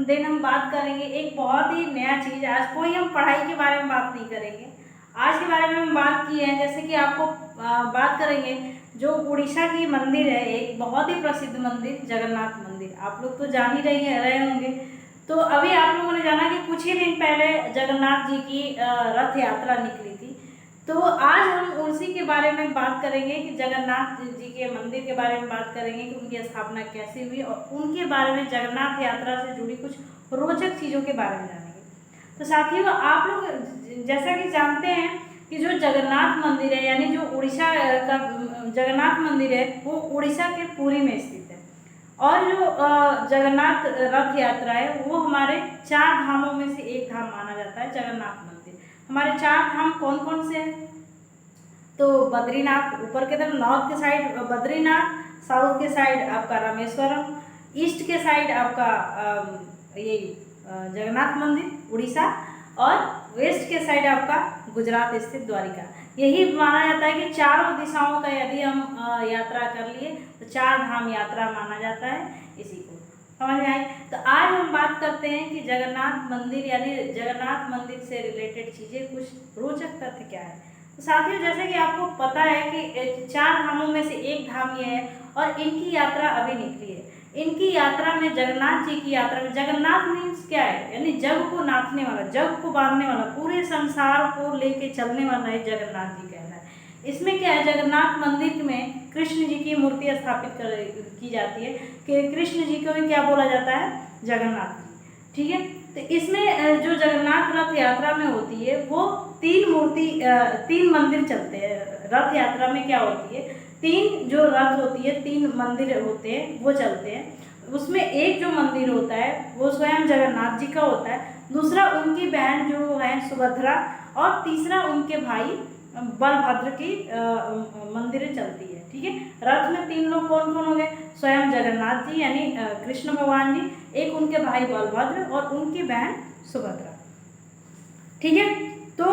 Then हम बात करेंगे एक बहुत ही नया चीज़। आज कोई हम पढ़ाई के बारे में बात नहीं करेंगे, आज के बारे में हम बात की है। जैसे कि आपको बात करेंगे जो उड़ीसा की मंदिर है, एक बहुत ही प्रसिद्ध मंदिर जगन्नाथ मंदिर, आप लोग तो जान ही रहे होंगे। तो अभी आप लोगों ने जाना कि कुछ ही दिन पहले जगन्नाथ जी की रथ यात्रा निकली थी। तो आज हम उसी के बारे में बात करेंगे कि जगन्नाथ जी के मंदिर के बारे में बात करेंगे कि उनकी स्थापना कैसे हुई और उनके बारे में जगन्नाथ यात्रा से जुड़ी कुछ रोचक चीज़ों के बारे में जानेंगे। तो साथियों, आप लोग जैसा कि जानते हैं कि जो जगन्नाथ मंदिर है, यानी जो उड़ीसा का जगन्नाथ मंदिर है, वो उड़ीसा के पुरी में स्थित है। और जो जगन्नाथ रथ यात्रा है वो हमारे 4 धामों में से एक धाम माना जाता है जगन्नाथ मंदिर। हमारे 4 धाम कौन कौन से हैं? तो बद्रीनाथ ऊपर के तरफ नॉर्थ के साइड बद्रीनाथ, साउथ के साइड आपका रामेश्वरम, ईस्ट के साइड आपका ये जगन्नाथ मंदिर उड़ीसा, और वेस्ट के साइड आपका गुजरात स्थित द्वारिका। यही माना जाता है कि चारों दिशाओं का यदि हम यात्रा कर लिए तो 4 धाम यात्रा माना जाता है। इसी को समझ में आई? तो आज हम बात करते हैं कि जगन्नाथ मंदिर यानी जगन्नाथ मंदिर से रिलेटेड चीज़ें, कुछ रोचक तथ्य क्या है। तो साथियों, जैसे कि आपको पता है कि 4 धामों में से एक धाम ये है और इनकी यात्रा अभी निकली है। इनकी यात्रा में, जगन्नाथ जी की यात्रा में, जगन्नाथ मीन्स क्या है? यानी जग को नाथने वाला, जग को बांधने वाला, पूरे संसार को लेके चलने वाला है जगन्नाथ जी कहना है। इसमें क्या है, जगन्नाथ मंदिर में कृष्ण जी की मूर्ति स्थापित की जाती है कि कृष्ण जी को क्या बोला जाता है? जगन्नाथ जी। ठीक है, तो इसमें जो जगन्नाथ रथ यात्रा में होती है वो 3 मंदिर चलते हैं। रथ यात्रा में क्या होती है, 3 जो रथ होती है, 3 मंदिर होते हैं वो चलते हैं। उसमें एक जो मंदिर होता है वो स्वयं जगन्नाथ जी का होता है, दूसरा उनकी बहन जो है सुभद्रा, और तीसरा उनके भाई बलभद्र की मंदिरें चलती है। ठीक है, रथ में 3 लोग कौन कौन हो गए? स्वयं जगन्नाथ जी यानी कृष्ण भगवान जी, एक उनके भाई बलभद्र और उनकी बहन सुभद्रा। ठीक है, तो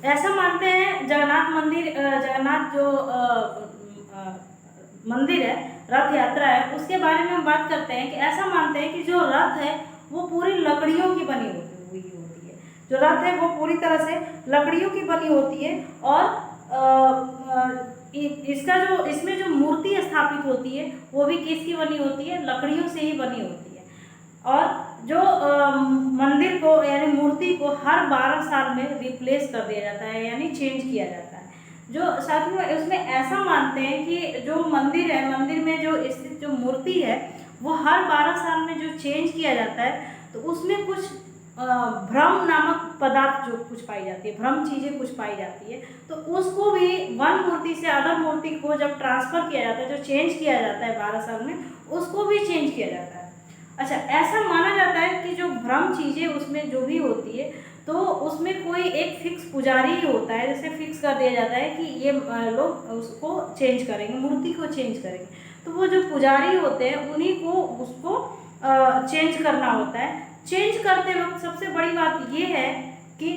ऐसा मानते हैं जगन्नाथ मंदिर, जगन्नाथ जो मंदिर है, रथ यात्रा है, उसके बारे में हम बात करते हैं कि ऐसा मानते हैं कि जो रथ है वो पूरी लकड़ियों की बनी हुई होती है। जो रथ है वो पूरी तरह से लकड़ियों की बनी होती है और इसका जो इसमें जो मूर्ति स्थापित होती है वो भी किसकी बनी होती है? लकड़ियों से ही बनी होती है। और जो मंदिर को यानी मूर्ति को हर 12 साल में रिप्लेस कर दिया जाता है, यानी चेंज किया जाता है। जो साथियों, उसमें ऐसा मानते हैं कि जो मंदिर है, मंदिर में जो स्थित जो मूर्ति है वो हर 12 साल में जो चेंज किया जाता है, तो उसमें कुछ भ्रम नामक पदार्थ जो कुछ पाई जाती है, भ्रम चीज़ें कुछ पाई जाती है, तो उसको भी वन मूर्ति से अदर मूर्ति को जब ट्रांसफ़र किया जाता है, जो चेंज किया जाता है 12 साल में, उसको भी चेंज किया जाता है। अच्छा, ऐसा माना जाता है कि जो भ्रम चीज़ें उसमें जो भी होती है, तो उसमें कोई एक फिक्स पुजारी ही होता है, जैसे फिक्स कर दिया जाता है कि ये लोग उसको चेंज करेंगे, मूर्ति को चेंज करेंगे, तो वो जो पुजारी होते हैं उन्हीं को उसको चेंज करना होता है। चेंज करते वक्त सबसे बड़ी बात ये है कि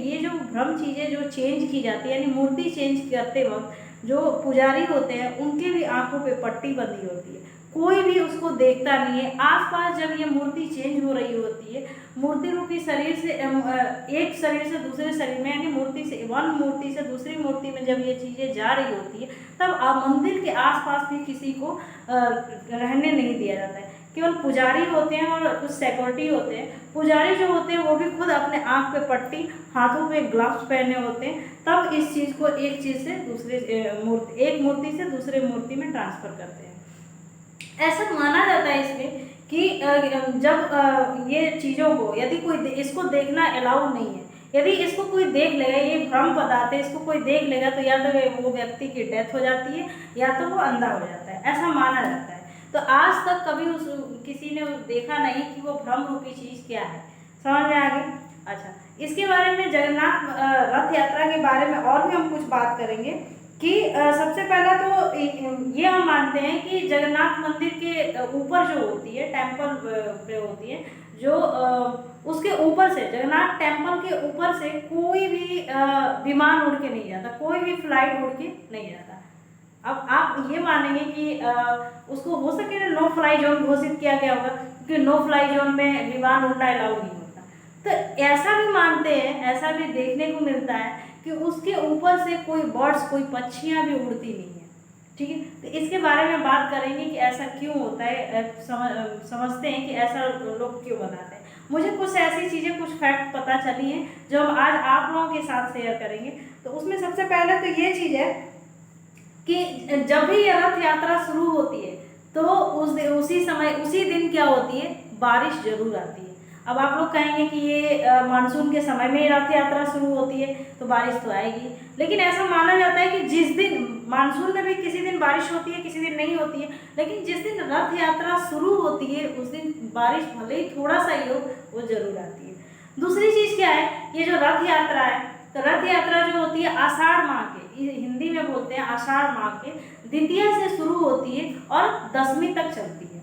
ये जो भ्रम चीज़ें जो चेंज की जाती है, यानी मूर्ति चेंज करते वक्त जो पुजारी होते हैं उनके भी आंखों पे पट्टी बंधी होती है, कोई भी उसको देखता नहीं है। आसपास जब ये मूर्ति चेंज हो रही होती है, मूर्ति रूपी शरीर से एक शरीर से दूसरे शरीर में, यानी मूर्ति से वन मूर्ति से दूसरी मूर्ति में जब ये चीज़ें जा रही होती है, तब मंदिर के आसपास भी किसी को रहने नहीं दिया जाता है। केवल पुजारी होते हैं और कुछ सिक्योरिटी होते हैं। पुजारी जो होते हैं वो भी खुद अपने आँख पे पट्टी, हाथों पे ग्लव्स पहने होते हैं, तब इस चीज़ को एक चीज़ से दूसरे एक मूर्ति से दूसरे मूर्ति में ट्रांसफ़र करते हैं। ऐसा माना जाता है इसमें कि जब ये चीज़ों को यदि कोई इसको देखना अलाउ नहीं है, यदि इसको कोई देख लेगा, ये भ्रम पदार्थ है, इसको कोई देख लेगा तो या तो वो व्यक्ति की डेथ हो जाती है या तो वो अंधा हो जाता है, ऐसा माना जाता है। तो आज तक कभी किसी ने देखा नहीं कि वो भ्रम रूपी चीज़ क्या है। समझ में आ गई? अच्छा, इसके बारे में जगन्नाथ रथ यात्रा के बारे में और भी हम कुछ बात करेंगे कि सबसे पहला तो ये हम मानते हैं कि जगन्नाथ मंदिर के ऊपर जो होती है, टेम्पल पे होती है, जो उसके ऊपर से, जगन्नाथ टेम्पल के ऊपर से कोई भी विमान उड़ के नहीं जाता, कोई भी फ्लाइट उड़ के नहीं जाता। अब आप ये मानेंगे कि उसको हो सके नो फ्लाई जोन घोषित किया गया होगा, कि नो फ्लाई जोन में विमान उड़ना अलाउ नहीं होता। तो ऐसा भी मानते हैं, ऐसा भी देखने को मिलता है कि उसके ऊपर से कोई बर्ड्स, कोई पक्षियाँ भी उड़ती नहीं है। ठीक है, तो इसके बारे में बात करेंगे कि ऐसा क्यों होता है, समझते हैं कि ऐसा लोग क्यों बताते हैं। मुझे कुछ ऐसी चीज़ें, कुछ फैक्ट पता चली हैं जो हम आज आप लोगों के साथ शेयर करेंगे। तो उसमें सबसे पहले तो ये चीज़ है कि जब भी ये रथ यात्रा शुरू होती है तो उसी समय, उसी दिन क्या होती है, बारिश जरूर आती है। अब आप लोग कहेंगे कि ये मानसून के समय में रथ यात्रा शुरू होती है तो बारिश तो आएगी, लेकिन ऐसा माना जाता है कि जिस दिन मानसून में भी किसी दिन बारिश होती है, किसी दिन नहीं होती है, लेकिन जिस दिन रथ यात्रा शुरू होती है उस दिन बारिश भले ही थोड़ा सा ही हो, वो जरूर आती है। दूसरी चीज़ क्या है, ये जो रथ यात्रा है, तो रथ यात्रा जो होती है आषाढ़ माह के, हिंदी में बोलते हैं आषाढ़ माह के द्वितीया से शुरू होती है और 10वीं तक चलती है।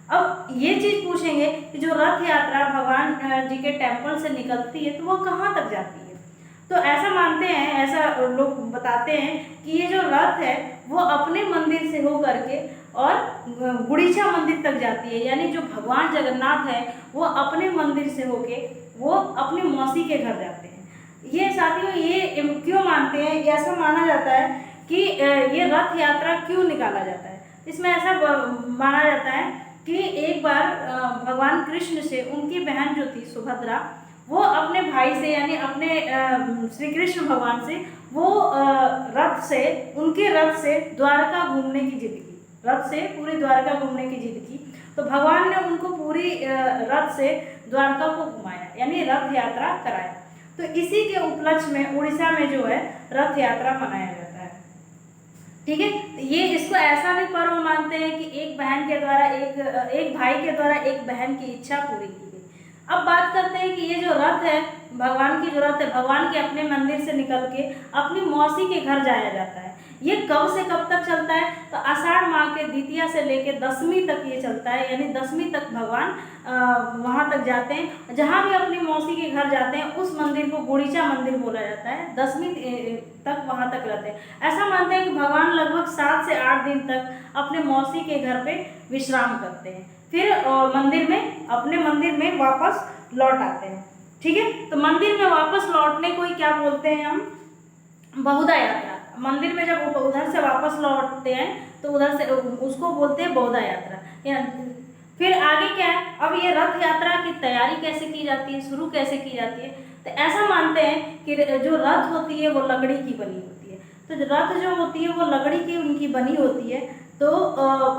अब ये चीज़ पूछेंगे कि जो रथ यात्रा भगवान जी के टेम्पल से निकलती है तो वो कहाँ तक जाती है। तो ऐसा मानते हैं, ऐसा लोग बताते हैं कि ये जो रथ है वो अपने मंदिर से हो करके और गुड़ीचा मंदिर तक जाती है, यानी जो भगवान जगन्नाथ है वो अपने मंदिर से होके वो अपनी मौसी के घर जाते हैं। ये साथियों, ये क्यों मानते हैं, ऐसा माना जाता है कि ये रथ यात्रा क्यों निकाला जाता है। इसमें ऐसा माना जाता है कि एक बार भगवान कृष्ण से उनकी बहन जो थी सुभद्रा, वो अपने भाई से यानी अपने श्री कृष्ण भगवान से वो रथ से, उनके रथ से द्वारका घूमने की जिद की, रथ से पूरी द्वारका घूमने की जिद की। तो भगवान ने उनको पूरी रथ से द्वारका को घुमाया, यानी रथ यात्रा कराया। तो इसी के उपलक्ष्य में उड़ीसा में जो है रथ यात्रा मनाया जाता है। ठीक है, ये इसको ऐसा भी पर्व मानते हैं कि एक बहन के द्वारा एक भाई के द्वारा एक बहन की इच्छा पूरी की गई। अब बात करते हैं कि ये जो रथ है, भगवान की जो रथ है, भगवान के अपने मंदिर से निकल के अपनी मौसी के घर जाया जाता है। ये कब से कब तक चलता है, तो आषाढ़ माह के द्वितीया से लेकर 10वीं तक ये चलता है, यानी 10वीं तक भगवान वहाँ तक जाते हैं। जहाँ भी अपनी मौसी के घर जाते हैं उस मंदिर को गुड़ीचा मंदिर बोला जाता है। 10वीं तक वहाँ तक रहते हैं। ऐसा मानते हैं कि भगवान लगभग 7 से 8 दिन तक अपने मौसी के घर पे विश्राम करते हैं, फिर अपने मंदिर में वापस लौट आते हैं। ठीक है, तो मंदिर में वापस लौटने को ही क्या बोलते हैं हम, बहुधा यात्रा। मंदिर में जब उधर से वापस लौटते हैं तो उधर से उसको बोलते हैं बहुधा यात्रा। फिर आगे क्या है, अब ये रथ यात्रा की तैयारी कैसे की जाती है, शुरू कैसे की जाती है। तो ऐसा मानते हैं कि जो रथ होती है वो लकड़ी की बनी होती है। तो रथ जो होती है वो लकड़ी की उनकी बनी होती है। तो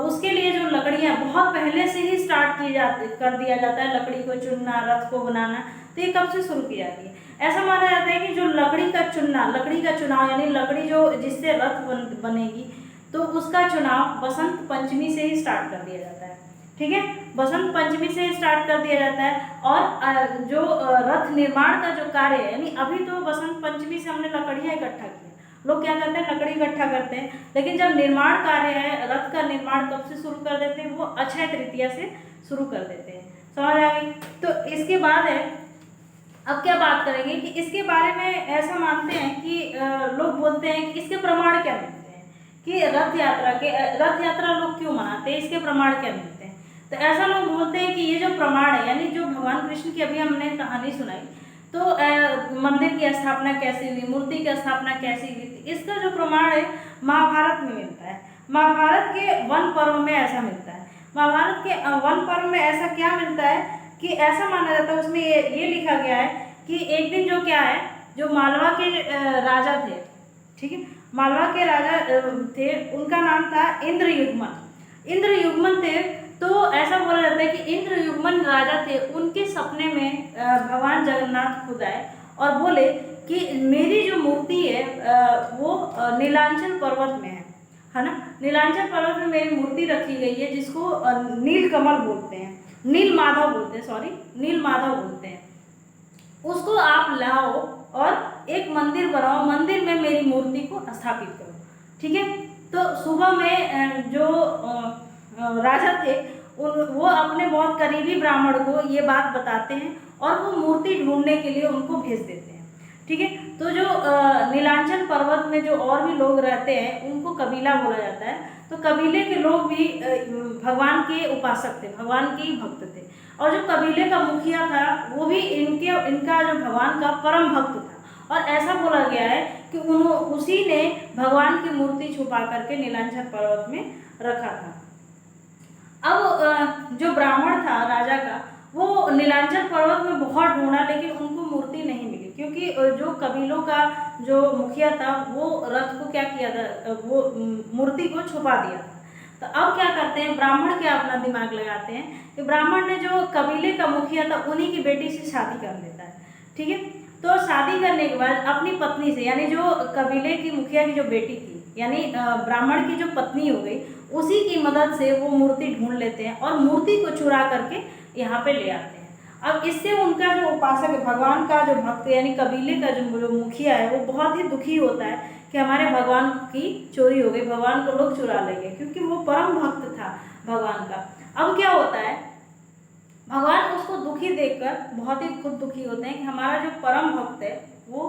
उसके लिए जो लकड़ियाँ बहुत पहले से ही स्टार्ट कर दिया जाता है, लकड़ी को चुनना, रथ को बनाना। तो ये कब से शुरू की जाती है, ऐसा माना जाता है कि जो लकड़ी का चुनाव यानी लकड़ी जो जिससे रथ बनेगी, तो उसका चुनाव बसंत पंचमी से ही स्टार्ट कर दिया जाता है। ठीक है, बसंत पंचमी से स्टार्ट कर दिया जाता है। और जो रथ निर्माण का जो कार्य है, यानी अभी तो बसंत पंचमी से हमने लकड़ियाँ इकट्ठा की, लोग क्या करते हैं, लकड़ी इकट्ठा करते हैं, लेकिन जब निर्माण कार्य है, रथ का निर्माण कब से शुरू कर देते हैं, वो अक्षय तृतीया से शुरू कर देते हैं। समझ आ गई। तो इसके बाद है, अब क्या बात करेंगे कि इसके बारे में ऐसा मानते हैं कि लोग बोलते हैं कि इसके प्रमाण क्या मिलते हैं, कि रथ यात्रा लोग क्यों मनाते हैं, इसके प्रमाण क्या मिलते हैं। तो ऐसा लोग बोलते हैं कि ये जो प्रमाण है, यानी जो भगवान कृष्ण की अभी हमने कहानी सुनाई, तो मंदिर की स्थापना कैसे हुई, मूर्ति की स्थापना कैसे हुई थी, इसका जो प्रमाण है महाभारत में मिलता है। महाभारत के वन पर्व में ऐसा मिलता है। महाभारत के वन पर्व में ऐसा क्या मिलता है कि ऐसा माना जाता है, उसमें ये लिखा गया है कि एक दिन जो क्या है, जो मालवा के राजा थे, ठीक है, मालवा के राजा थे, उनका नाम था इंद्रयुग्मन थे। तो ऐसा बोला जाता है कि इंद्रयुग्मन राजा थे, उनके सपने में भगवान जगन्नाथ खुद आए और बोले कि मेरी जो मूर्ति है वो नीलांचल पर्वत में है ना, नीलांचल पर्वत में मेरी मूर्ति रखी गई है, जिसको नीलकमल बोलते हैं, नील माधव बोलते हैं। उसको आप लाओ और एक मंदिर बनाओ, मंदिर में मेरी मूर्ति को स्थापित करो। ठीक है, तो सुबह में जो राजा थे वो अपने बहुत करीबी ब्राह्मण को ये बात बताते हैं और वो मूर्ति ढूंढने के लिए उनको भेज देते हैं। ठीक है, तो जो नीलांचल पर्वत में जो और भी लोग रहते हैं उनको कबीला बोला जाता है। तो कबीले के लोग भी भगवान के उपासक थे, भगवान के ही भक्त थे। और जो कबीले का मुखिया था वो भी इनका जो भगवान का परम भक्त था। और ऐसा बोला गया है कि उसी ने भगवान की मूर्ति छुपा करके नीलांचल पर्वत में रखा था। अब जो ब्राह्मण था राजा का, वो नीलांचल पर्वत में बहुत ढूंढा लेकिन उनको मूर्ति नहीं मिली, क्योंकि जो कबीलों का जो मुखिया था वो रथ को क्या किया था, वो मूर्ति को छुपा दिया था। तो अब क्या करते हैं ब्राह्मण, क्या अपना दिमाग लगाते हैं कि ब्राह्मण ने जो कबीले का मुखिया था उन्हीं की बेटी से शादी कर लेता है। ठीक है, तो शादी करने के बाद अपनी पत्नी से, यानी जो कबीले की मुखिया की जो बेटी थी, यानी ब्राह्मण की जो पत्नी हो गई, उसी की मदद से वो मूर्ति ढूंढ लेते हैं और मूर्ति को चुरा करके यहाँ पे ले आते हैं। अब इससे उनका जो उपासक है, भगवान का जो भक्त यानी कबीले का जो मुखिया है, वो बहुत ही दुखी होता है कि हमारे भगवान की चोरी हो गई, भगवान को लोग चुरा लेंगे, क्योंकि वो परम भक्त था भगवान का। अब क्या होता है, भगवान उसको दुखी देखकर बहुत ही खुद दुखी होते हैं कि हमारा जो परम भक्त है वो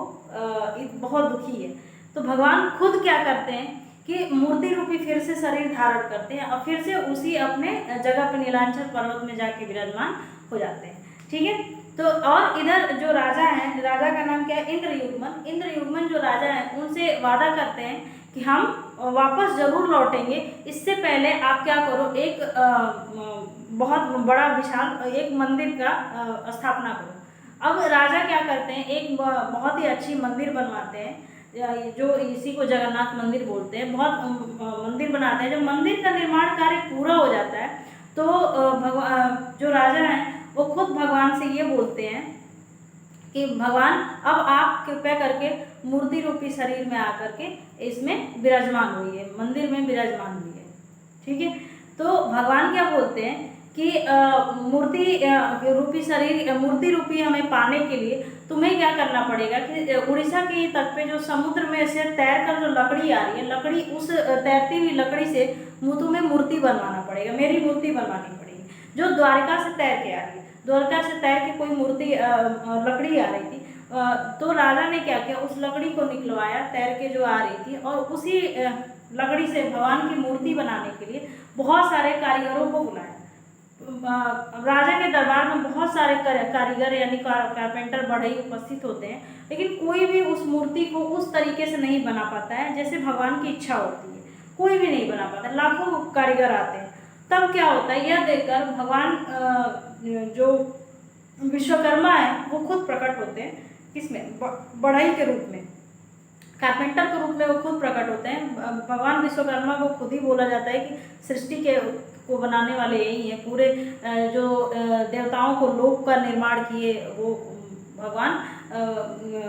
बहुत दुखी है। तो भगवान खुद क्या करते हैं कि मूर्ति रूपी फिर से शरीर धारण करते हैं और फिर से उसी अपने जगह पर नीलांचल पर्वत में जाके विराजमान हो जाते हैं। ठीक है, तो और इधर जो राजा हैं, राजा का नाम क्या है, इंद्रयुग्मन। इंद्रयुग्मन जो राजा हैं उनसे वादा करते हैं कि हम वापस जरूर लौटेंगे, इससे पहले आप क्या करो, एक बहुत बड़ा विशाल एक मंदिर का स्थापना करो। अब राजा क्या करते हैं, एक बहुत ही अच्छी मंदिर बनवाते हैं, जो इसी को जगन्नाथ मंदिर बोलते हैं। बहुत मंदिर बनाते हैं। जब मंदिर का निर्माण कार्य पूरा हो जाता है तो भगवान जो राजा हैं वो खुद भगवान से ये बोलते हैं कि भगवान अब आप कृपया करके मूर्ति रूपी शरीर में आकर के इसमें विराजमान हुई है, मंदिर में विराजमान हुई है। ठीक है, तो भगवान क्या बोलते हैं कि मूर्ति रूपी शरीर, मूर्ति रूपी हमें पाने के लिए तुम्हें क्या करना पड़ेगा कि उड़ीसा के तट पे जो समुद्र में से तैर कर जो लकड़ी आ रही है, लकड़ी उस तैरती हुई लकड़ी से तुम्हें मूर्ति बनवाना पड़ेगा, मेरी मूर्ति बनवानी पड़ेगी, जो द्वारका से तैर के आ रही है। द्वारका से तैर के कोई मूर्ति लकड़ी आ रही थी, तो राजा ने क्या किया, उस लकड़ी को निकलवाया तैर के जो आ रही थी, और उसी लकड़ी से भगवान की मूर्ति बनाने के लिए बहुत सारे कारीगरों को बुलाया। राजा के दरबार में बहुत सारे कारीगर यानी कारपेंटर बढ़ई उपस्थित होते हैं, लेकिन कोई भी उस मूर्ति को उस तरीके से नहीं बना पाता है जैसे भगवान की इच्छा होती है, कोई भी नहीं बना पाता। लाखों कारीगर आते हैं। तब क्या होता है, यह देखकर भगवान जो विश्वकर्मा है वो खुद प्रकट होते हैं, किसमें, बढ़ई के रूप में, कारपेंटर के रूप में वो खुद प्रकट होते हैं। भगवान विश्वकर्मा को खुद ही बोला जाता है कि सृष्टि के को बनाने वाले यही हैं, पूरे जो देवताओं को लोक का निर्माण किए वो भगवान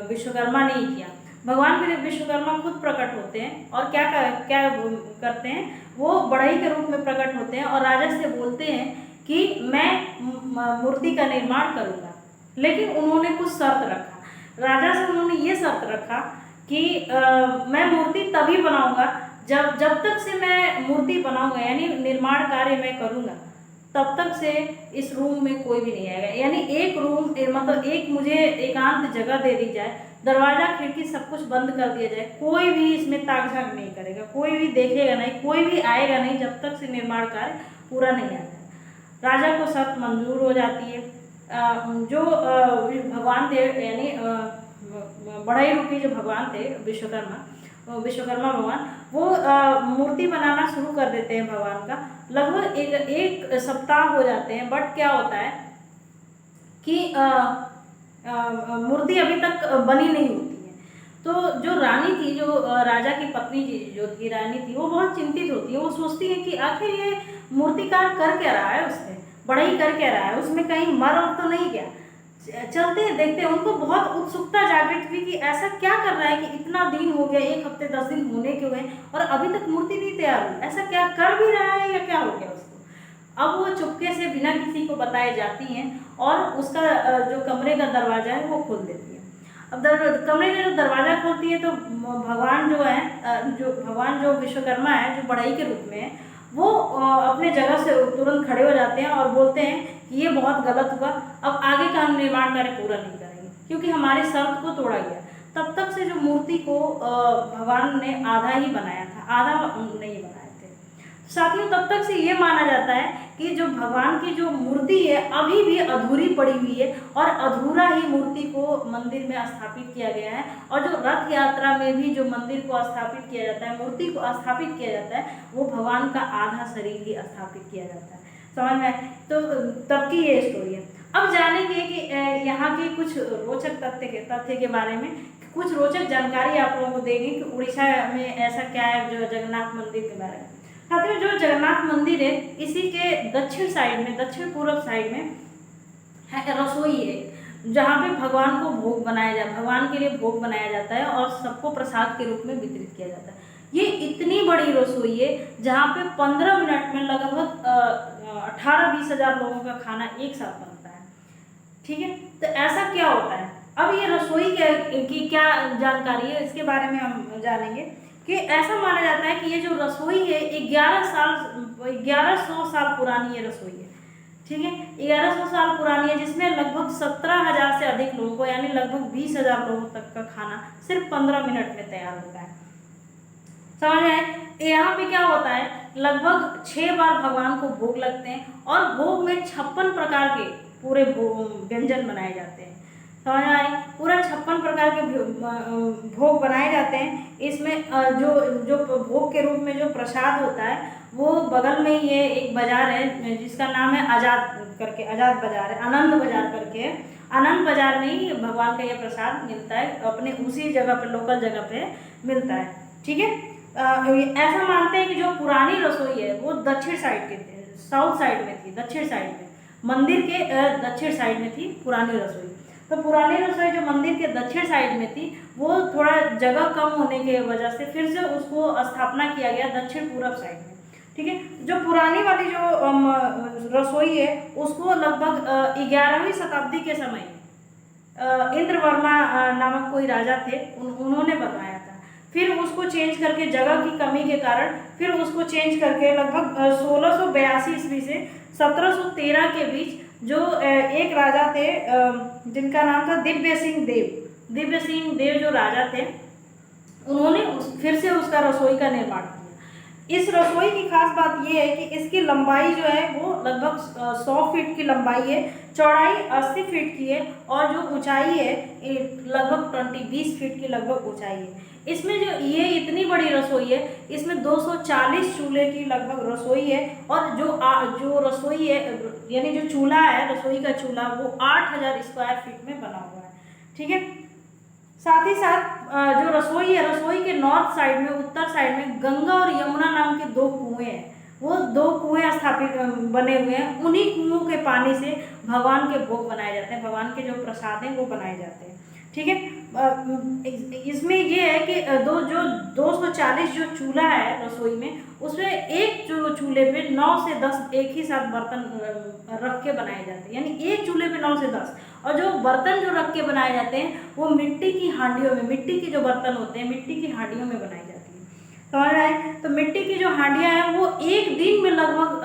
विश्वकर्मा ने ही किया। भगवान विश्वकर्मा खुद प्रकट होते हैं और क्या करते हैं, वो बढ़ई के रूप में प्रकट होते हैं और राजा से बोलते हैं कि मैं मूर्ति का निर्माण करूँगा। लेकिन उन्होंने कुछ शर्त रखा, राजा से उन्होंने ये शर्त रखा कि मैं मूर्ति तभी बनाऊंगा जब तक से मैं मूर्ति बनाऊंगा, यानी निर्माण कार्य मैं करूंगा, तब तक से इस रूम में कोई भी नहीं आएगा। यानी एक रूम मतलब एक मुझे एकांत जगह दे दी जाए, दरवाजा खिड़की सब कुछ बंद कर दिया जाए, कोई भी इसमें ताक झांक नहीं करेगा, कोई भी देखेगा नहीं, कोई भी आएगा नहीं जब तक से निर्माण कार्य पूरा नहीं आता है। राजा को शर्त मंजूर हो जाती है। जो भगवान थे यानी बढ़ई रूपी जो भगवान थे विश्वकर्मा भगवान, वो मूर्ति बनाना शुरू कर देते हैं भगवान का। लगभग एक सप्ताह हो जाते हैं, बट क्या होता है कि मूर्ति अभी तक बनी नहीं होती है। तो जो रानी थी, जो राजा की पत्नी जो थी रानी थी, वो बहुत चिंतित होती है। वो सोचती है कि आखिर ये मूर्तिकार कर क्या रहा है, उससे बढ़ई कर क्या रहा है, उसमें कहीं मर तो नहीं गया। चलते हैं देखते हैं, उनको बहुत उत्सुकता जागृत हुई कि ऐसा क्या कर रहा है कि इतना दिन हो गया, 1 हफ्ते 10 दिन होने के हुए और अभी तक मूर्ति नहीं तैयार हुई, ऐसा क्या कर भी रहा है या क्या हो गया उसको। अब वो चुपके से बिना किसी को बताए जाती हैं और उसका जो कमरे का दरवाजा है वो खोल देती है। अब कमरे का जो दरवाजा खोलती है तो भगवान जो विश्वकर्मा है, जो बढ़ई के रूप में है, वो अपने जगह से तुरंत खड़े हो जाते हैं और बोलते हैं कि ये बहुत गलत हुआ, अब आगे का हम निर्माण कार्य पूरा नहीं करेंगे क्योंकि हमारे शर्त को तोड़ा गया। तब तक से जो मूर्ति को भगवान ने आधा ही बनाया था, आधा नहीं बनाए थे। साथियों, तब तक से ये माना जाता है कि जो भगवान की जो मूर्ति है अभी भी अधूरी पड़ी हुई है और अधूरा ही मूर्ति को मंदिर में स्थापित किया गया है। और जो रथ यात्रा में भी जो मंदिर को स्थापित किया जाता है, मूर्ति को स्थापित किया जाता है, वो भगवान का आधा शरीर ही स्थापित किया जाता है। समझ में? तो तब की ये स्टोरी है। अब जानेंगे कि यहाँ के कुछ रोचक तथ्य के बारे में, कुछ रोचक जानकारी आप लोगों को देंगे कि उड़ीसा में ऐसा क्या है जो जगन्नाथ मंदिर के बारे में। साथियों, जो जगन्नाथ मंदिर है इसी के दक्षिण साइड में, दक्षिण पूर्व साइड में है रसोई है, जहाँ पे भगवान को भोग बनाया जाता है, भगवान के लिए भोग बनाया जाता है और सबको प्रसाद के रूप में वितरित किया जाता है। ये इतनी बड़ी रसोई है जहाँ पे 15 मिनट में लगभग 18-20 हज़ार लोगों का खाना एक साथ बनता है। ठीक है, तो ऐसा क्या होता है? अब ये रसोई की क्या जानकारी है इसके बारे में हम जानेंगे कि ऐसा माना जाता है कि ये जो रसोई है 1100 साल पुरानी ये रसोई है। ठीक है, 1100 साल पुरानी है, जिसमें लगभग 17,000 से अधिक लोगों को, यानी लगभग 20,000 लोगों तक का खाना सिर्फ 15 मिनट में तैयार होता है। समझ में आए? यहाँ पे क्या होता है, लगभग 6 बार भगवान को भोग लगते हैं और भोग में 56 प्रकार के पूरे व्यंजन बनाए जाते हैं। समझ में आए? पूरा 56 प्रकार के भोग बनाए जाते हैं। इसमें जो भोग के रूप में जो प्रसाद होता है वो बगल में ही ये एक बाजार है जिसका नाम है आजाद करके, आजाद बाजार है, आनंद बाजार करके। आनंद बाजार में ही भगवान का ये प्रसाद मिलता है, अपने उसी जगह पे, लोकल जगह पे मिलता है। ठीक है, ऐसा मानते हैं कि जो पुरानी रसोई है वो दक्षिण साइड के थे, साउथ साइड में थी, दक्षिण साइड में, मंदिर के दक्षिण साइड में थी पुरानी रसोई। तो पुरानी रसोई जो मंदिर के दक्षिण साइड में थी वो थोड़ा जगह कम होने की वजह से फिर से उसको स्थापना किया गया दक्षिण पूर्व साइड में। ठीक है, जो पुरानी वाली जो रसोई है उसको लगभग 11वीं शताब्दी के समय इंद्रवर्मा नामक कोई राजा थे, उन्होंने बनवाया था। फिर उसको चेंज करके, जगह की कमी के कारण फिर उसको चेंज करके लगभग 1682 ईस्वी से 1713 के बीच जो एक राजा थे जिनका नाम था दिव्य सिंह देव। दिव्य सिंह देव जो राजा थे उन्होंने फिर से उसका रसोई का निर्माण किया। इस रसोई की खास बात यह है कि इसकी लंबाई जो है वो लगभग 100 फीट की लंबाई है, चौड़ाई 80 फीट की है और जो ऊंचाई है लगभग 20 फीट की लगभग ऊंचाई है। इसमें जो ये इतनी बड़ी रसोई है, इसमें 240 चूल्हे की लगभग रसोई है और जो रसोई है, यानी जो चूल्हा है, रसोई का चूल्हा, वो 8000 स्क्वायर फीट में बना हुआ है। ठीक है, साथ ही साथ जो रसोई है, रसोई के नॉर्थ साइड में, उत्तर साइड में गंगा और यमुना नाम के 2 कुएं हैं। वो 2 कुएं स्थापित बने हुए हैं। उन्हीं कुओं के पानी से भगवान के भोग बनाए जाते हैं, भगवान के जो प्रसाद हैं वो बनाए जाते हैं। ठीक है, इसमें ये है कि 240 जो चूल्हा है रसोई में, उसमें एक जो चूल्हे पे 9 से 10 एक ही साथ बर्तन रख के बनाए जाते हैं, यानी एक चूल्हे पे 9 से 10। और जो बर्तन जो रख के बनाए जाते हैं वो मिट्टी की हांडियों में, मिट्टी के जो बर्तन होते हैं मिट्टी की हांडियों में बनाई जाती है। समझ रहे हैं? तो मिट्टी की जो हांडियाँ हैं वो एक दिन में लगभग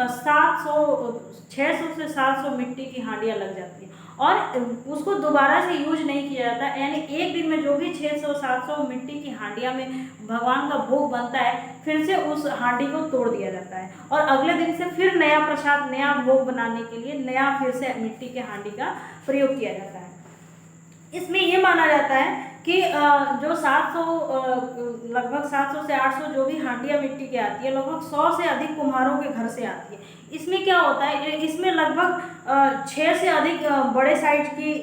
600 से 700 मिट्टी की हांडियाँ लग जाती है और उसको दोबारा से यूज नहीं किया जाता, यानी एक दिन में जो भी 600-700 मिट्टी की हांडियाँ में भगवान का भोग बनता है फिर से उस हांडी को तोड़ दिया जाता है और अगले दिन से फिर नया प्रसाद, नया भोग बनाने के लिए नया फिर से मिट्टी के हांडी का प्रयोग किया जाता है। इसमें ये माना जाता है कि जो लगभग 700 से 800 जो भी हांडियाँ मिट्टी की आती है, लगभग 100 से अधिक कुम्हारों के घर से आती है। इसमें क्या होता है, इसमें लगभग 6 से अधिक बड़े साइज की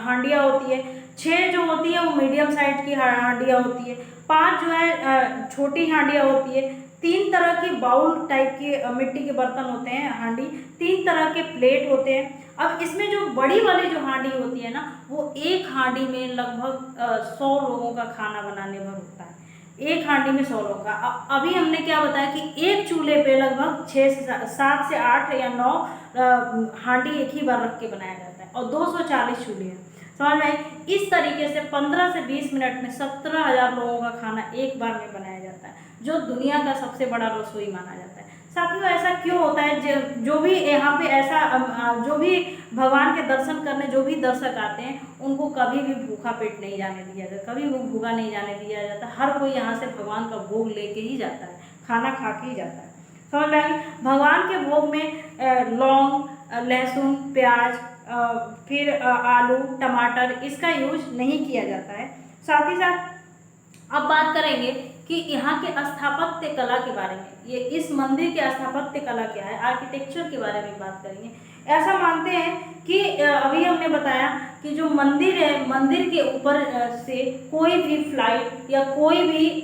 हांडियाँ होती है, 6 जो होती है वो मीडियम साइज की हांडियाँ होती है, 5 जो है छोटी हांडियाँ होती है, 3 तरह की बाउल टाइप की मिट्टी के बर्तन होते हैं हांडी, 3 तरह के प्लेट होते हैं। अब इसमें जो बड़ी वाली जो हांडी होती है ना, वो एक हांडी में लगभग 100 लोगों का खाना बनाने भर होता है, एक हांडी में 100 लोगों का। अभी हमने क्या बताया कि एक चूल्हे पे लगभग 7 से 8 या 9 हांडी एक ही बार रख के बनाया जाता है और 240 चूल्हे हैं। समझ में आई? इस तरीके से 15 से 20 मिनट में 17,000 लोगों का खाना एक बार में बनाया जाता है, जो दुनिया का सबसे बड़ा रसोई माना जाता है। साथियों, ऐसा क्यों होता है? जो भी यहाँ पे ऐसा जो भी भगवान के दर्शन करने जो भी दर्शक आते हैं उनको कभी भी भूखा पेट नहीं जाने दिया जाता, कभी भी भूखा नहीं जाने दिया जाता। हर कोई यहाँ से भगवान का भोग लेके ही जाता है, खाना खा के ही जाता है। समझ में आ गई। भगवान के भोग में लौंग, लहसुन, प्याज, फिर आलू, टमाटर इसका यूज नहीं किया जाता है। साथ ही साथ अब बात करेंगे कि यहाँ के स्थापत्य कला के बारे में, ये इस मंदिर के स्थापत्य कला क्या है, आर्किटेक्चर के बारे में बात करेंगे। ऐसा मानते हैं कि अभी हमने बताया कि जो मंदिर है, मंदिर के ऊपर से कोई भी फ्लाइट या कोई भी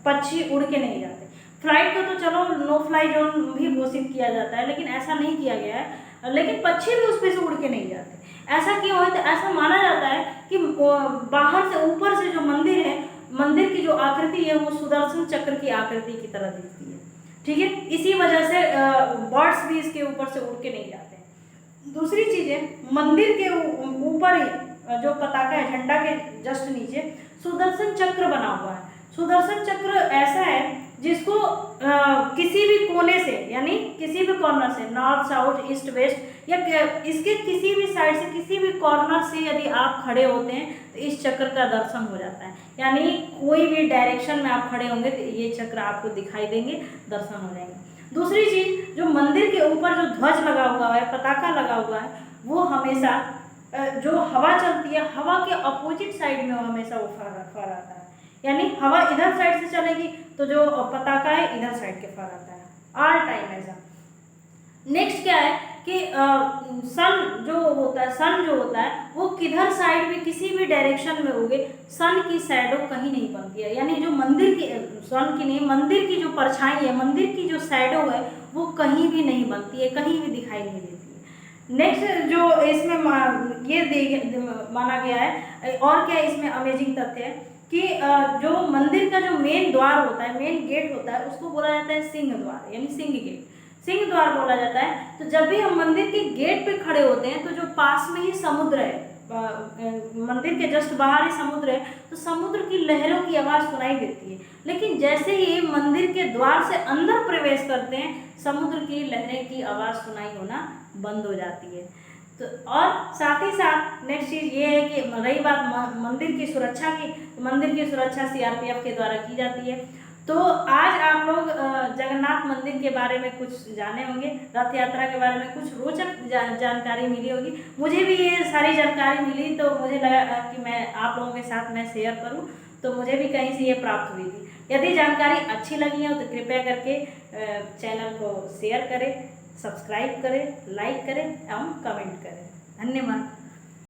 पक्षी उड़ के नहीं जाते। फ्लाइट को तो चलो नो फ्लाई जोन भी घोषित किया जाता है, लेकिन ऐसा नहीं किया गया है, लेकिन पक्षी भी उस पर से उड़ के नहीं जाते। ऐसा क्यों है? तो ऐसा माना जाता है कि बाहर से, ऊपर से जो मंदिर है, मंदिर की जो आकृति है वो सुदर्शन चक्र की आकृति की तरह दिखती है, ठीक है। इसी वजह से बर्ड्स भी इसके ऊपर से उड़ के नहीं जाते हैं। दूसरी चीज है, मंदिर के ऊपर ही जो पताका है, झंडा के जस्ट नीचे सुदर्शन चक्र बना हुआ है। सुदर्शन चक्र ऐसा है जिसको किसी भी कोने से, यानी किसी भी कॉर्नर से, नॉर्थ, साउथ, ईस्ट, वेस्ट या इसके किसी भी साइड से, किसी भी कॉर्नर से यदि आप खड़े होते हैं तो इस चक्र का दर्शन हो जाता है। यानी कोई भी डायरेक्शन में आप खड़े होंगे तो ये चक्र आपको दिखाई देंगे, दर्शन हो जाएंगे। दूसरी चीज, जो मंदिर के ऊपर जो ध्वज लगा हुआ है, पताका लगा हुआ है, वो हमेशा जो हवा चलती है, हवा के अपोजिट साइड में वो हमेशा वो फहराता है। यानी हवा इधर साइड से चलेगी तो जो पताका है इधर साइड के फहराता है, ऑल टाइम ऐसा। नेक्स्ट क्या है कि सन जो होता है वो किधर साइड में, किसी भी डायरेक्शन में उगे, सन की शैडो कहीं नहीं बनती है। यानी जो मंदिर की, सन की नहीं, मंदिर की जो परछाई है, मंदिर की जो शैडो है वो कहीं भी नहीं बनती है, कहीं भी दिखाई नहीं देती है। नेक्स्ट जो इसमें माना गया है, और क्या इसमें अमेजिंग तथ्य है कि जो मंदिर का जो मेन द्वार होता है, मेन गेट होता है, उसको बोला जाता है सिंह द्वार, यानी सिंह गेट, सिंह द्वार बोला जाता है। तो जब भी हम मंदिर के गेट पे खड़े होते हैं तो जो पास में ही समुद्र है, मंदिर के जस्ट बाहर ही समुद्र है, तो समुद्र की लहरों की आवाज़ सुनाई देती है। लेकिन जैसे ही मंदिर के द्वार से अंदर प्रवेश करते हैं, समुद्र की लहरें की आवाज़ सुनाई होना बंद हो जाती है। तो और साथ ही साथ नेक्स्ट चीज़ ये है कि रही बात मंदिर की सुरक्षा की, तो मंदिर की सुरक्षा सीआरपीएफ के द्वारा की जाती है। तो आज आप लोग जगन्नाथ मंदिर के बारे में कुछ जाने होंगे, रथ यात्रा के बारे में कुछ रोचक जानकारी मिली होगी। मुझे भी ये सारी जानकारी मिली तो मुझे लगा कि मैं आप लोगों के साथ मैं शेयर करूं, तो मुझे भी कहीं से ये प्राप्त हुई थी। यदि जानकारी अच्छी लगी हो तो कृपया करके चैनल को शेयर करें, सब्सक्राइब करें, लाइक करें एवं कमेंट करें। धन्यवाद।